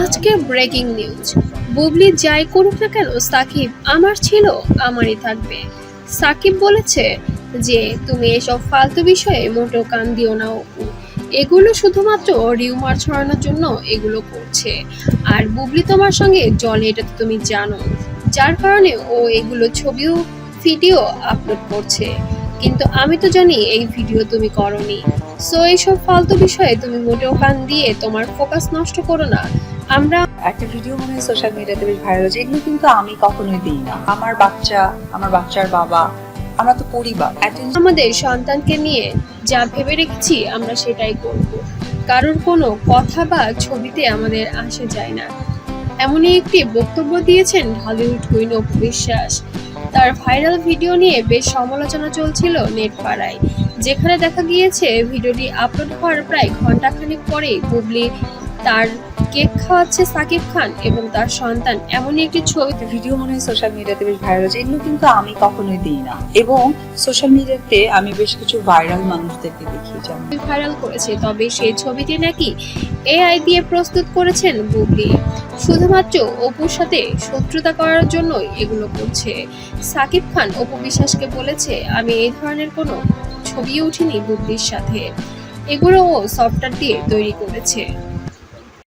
আজকের breaking news, Bubly যাই করুক না কেন সাকিব আমার ছিল, আমারই থাকবে। সাকিব বলেছে যে তুমি এসব ফালতু বিষয়ে মোটেও কান দিও না অপু, এগুলো শুধুমাত্র রিউমার ছড়ানোর জন্য এগুলো করছে। আর বুবলি তোমার সঙ্গে জলে, এটা তো তুমি জানো, যার কারণে ও এগুলো ছবিও ভিডিও আপলোড করছে। কিন্তু আমি তো জানি এই ভিডিও তুমি করনি। সো এইসব ফালতু বিষয়ে তুমি মোটেও কান দিয়ে তোমার ফোকাস নষ্ট করো না। আমরা একটা ভিডিও মনে হয় সোশ্যাল মিডিয়াতে বেশ ভাইরাল হচ্ছে, এগুলো কিন্তু আমি কখনোই দিই না। আমার বাচ্চা, আমার বাচ্চার বাবা, আমরা তো পরিবার। আমাদের সন্তানকে নিয়ে যা ভেবে রেখেছি আমরা সেটাই করব। কারোর কোনো কথা বা ছবিতে আমাদের আসে যায় না। এমনই একটি বক্তব্য দিয়েছেন হলিউড কুইন অপু বিশ্বাস। তার ভাইরাল ভিডিও নিয়ে বেশ সমালোচনা চলছিল নেট পাড়ায়, যেখানে দেখা গিয়েছে ভিডিওটি আপলোড হওয়ার প্রায় ঘন্টাখানেক পরেই বুবলি তার কেক খাওয়াচ্ছে সাকিব খান এবং তার সন্তান, এমনই একটি ছবি ভিডিও মনে হয় সোশ্যাল মিডিয়াতে বেশ ভাইরাল হচ্ছে, এগুলো কিন্তু আমি কখনোই দিই না। এবং সোশ্যাল মিডিয়াতে আমি বেশ কিছু ভাইরাল মানুষদেরকে দেখি যেমন ভাইরাল করেছে, তবে সেই ছবিটি নাকি এআই দিয়ে প্রস্তুত করেছেন বুবলি। শুধুমাত্র অপুর সাথে শত্রুতা করার জন্য এগুলো করছে। সাকিব খান অপু বিশ্বাসকে বলেছে, আমি এই ধরনের কোনো ছবি উঠিনি বুবলির সাথে, এগুলো ও সফটওয়্যার দিয়ে তৈরি করেছে।